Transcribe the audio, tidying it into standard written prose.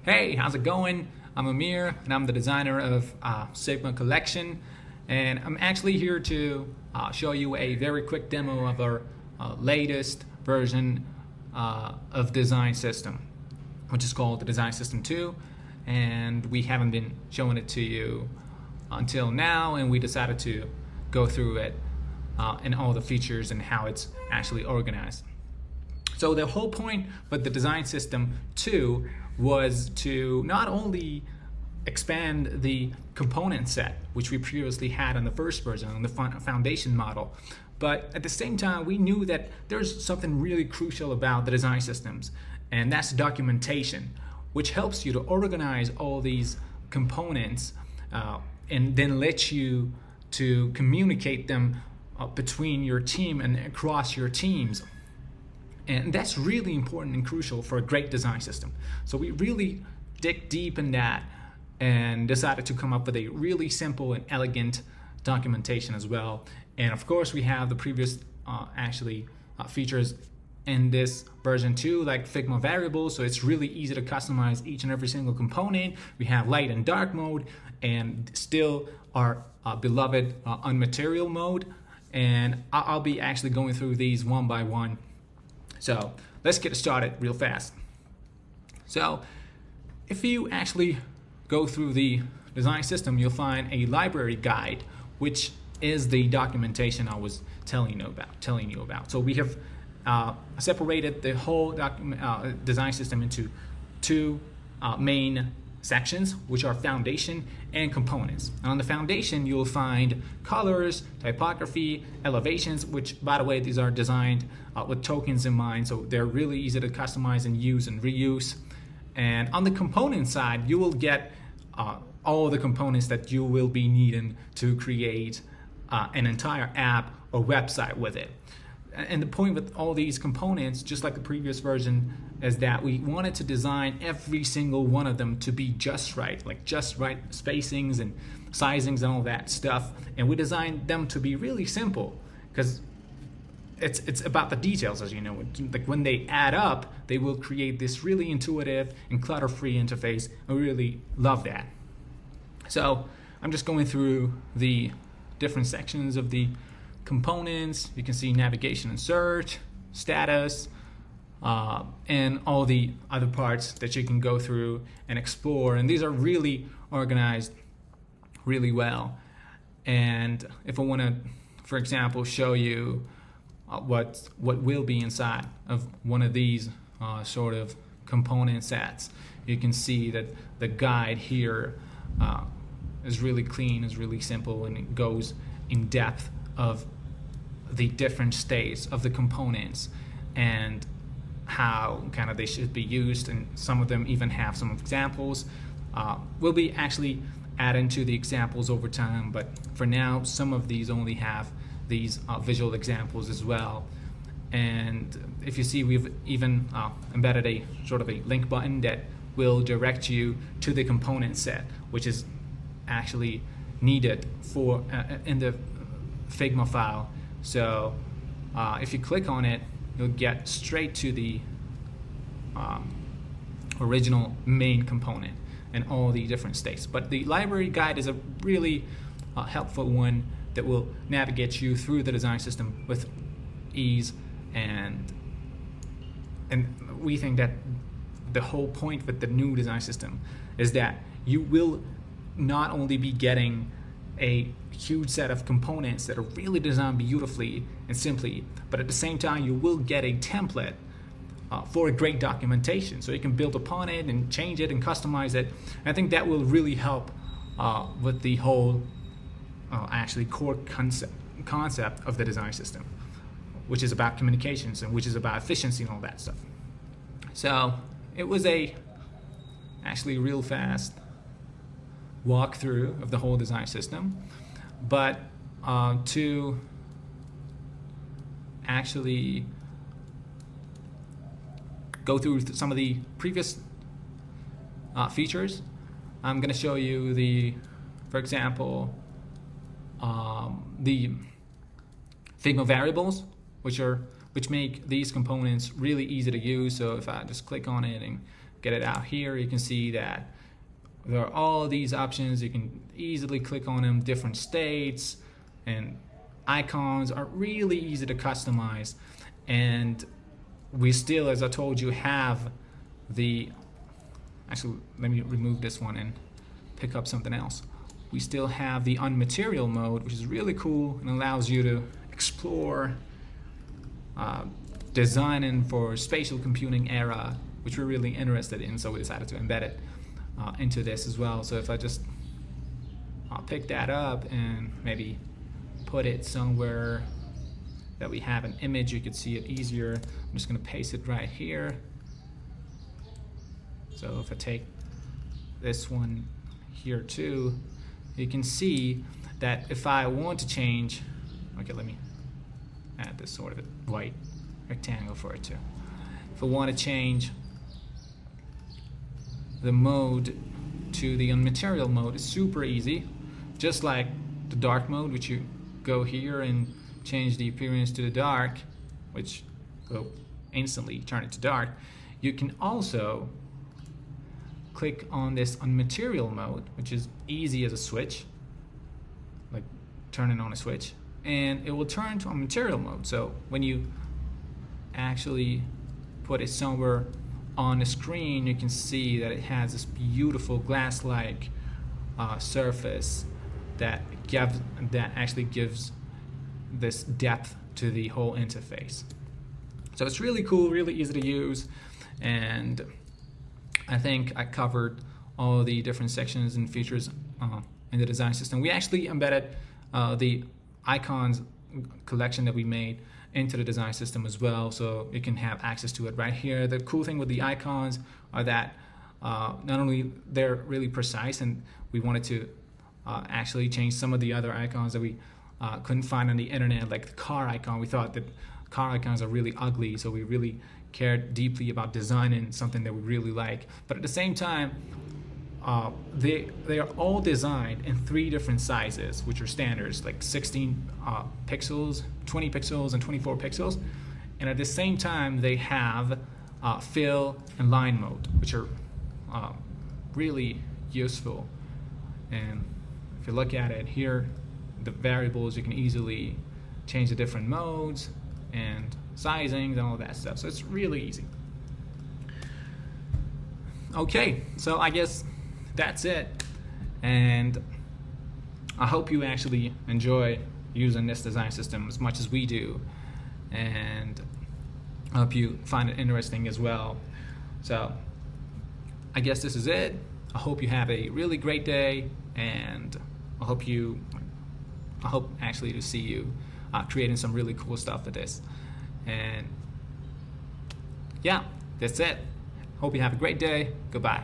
Hey, how's it going? I'm Amir, and I'm the designer of Sigma Collection, and I'm actually here to show you a very quick demo of our latest version of Design System, which is called the Design System 2, and we haven't been showing it to you until now, and we decided to go through it and all the features and how it's actually organized. So the whole point with the Design System 2 was to not only expand the component set, which we previously had on the first version, on the foundation model, but at the same time we knew that there's something really crucial about the design systems, and that's documentation, which helps you to organize all these components and then let you to communicate them between your team and across your teams. And that's really important and crucial for a great design system. So we really dig deep in that and decided to come up with a really simple and elegant documentation as well. And of course we have the previous features in this version 2, like Figma Variables, so it's really easy to customize each and every single component. We have light and dark mode, and still our beloved onMaterial mode, and I'll be actually going through these one by one. So let's get started real fast. So if you actually go through the design system, you'll find a library guide, which is the documentation I was telling you about. So we have separated the whole design system into two main sections, which are foundation and components. And on the foundation, you'll find colors, typography, elevations, which, by the way, these are designed with tokens in mind, so they're really easy to customize and use and reuse. And on the component side, you will get all the components that you will be needing to create an entire app or website with it. And the point with all these components, just like the previous version, is that we wanted to design every single one of them to be just right, like just right spacings and sizings and all that stuff. And we designed them to be really simple, because it's about the details, as you know. Like when they add up, they will create this really intuitive and clutter-free interface. I really love that. So I'm just going through the different sections of the components. You can see navigation and search, status, and all the other parts that you can go through and explore. And these are really organized really well. And if I want to, for example, show you what will be inside of one of these sort of component sets, you can see that the guide here is really clean, is really simple, and it goes in depth of the different states of the components and how kind of they should be used, and some of them even have some examples. We'll be actually adding to the examples over time, but for now some of these only have these visual examples as well. And if you see, we've even embedded a sort of a link button that will direct you to the component set, which is actually needed for in the Figma file. So if you click on it, you'll get straight to the original main component and all the different states. But the library guide is a really helpful one that will navigate you through the design system with ease, and we think that the whole point with the new design system is that you will not only be getting a huge set of components that are really designed beautifully and simply, but at the same time you will get a template for a great documentation, so you can build upon it and change it and customize it. And I think that will really help with the whole core concept of the design system, which is about communications and which is about efficiency and all that stuff. So it was actually real fast walkthrough of the whole design system, but to actually go through some of the previous features, I'm going to show you for example, the Figma Variables, which make these components really easy to use. So if I just click on it and get it out here, you can see that there are all these options. You can easily click on them, different states, and icons are really easy to customize. And we still, as I told you, have the, actually let me remove this one and pick up something else. We still have the onMaterial mode, which is really cool and allows you to explore designing for spatial computing era, which we're really interested in, so we decided to embed it into this as well. So if I just pick that up and maybe put it somewhere that we have an image, you could see it easier. I'm just going to paste it right here. So if I take this one here too, you can see that if I want to change, okay, let me add this sort of white rectangle for it too. If I want to change the mode to the onMaterial mode, it's super easy. Just like the dark mode, which you go here and change the appearance to the dark, which will instantly turn it to dark. You can also click on this onMaterial mode, which is easy as a switch, like turning on a switch, and it will turn to onMaterial mode. So when you actually put it somewhere on the screen, you can see that it has this beautiful glass-like surface that actually gives this depth to the whole interface. So it's really cool, really easy to use, and I think I covered all the different sections and features in the design system. We actually embedded the icons collection that we made into the design system as well, so you can have access to it right here. The cool thing with the icons are that not only they're really precise, and we wanted to actually change some of the other icons that we couldn't find on the internet, like the car icon. We thought that car icons are really ugly, so we really cared deeply about designing something that we really like. But at the same time, they are all designed in 3 different sizes, which are standards, like 16 pixels, 20 pixels, and 24 pixels. And at the same time, they have fill and line mode, which are really useful. And if you look at it here, the variables, you can easily change the different modes and sizings and all that stuff. So it's really easy. Okay, so I guess that's it. And I hope you actually enjoy using this design system as much as we do. And I hope you find it interesting as well. So I guess this is it. I hope you have a really great day, and I hope actually to see you creating some really cool stuff with this. And yeah, that's it. Hope you have a great day. Goodbye.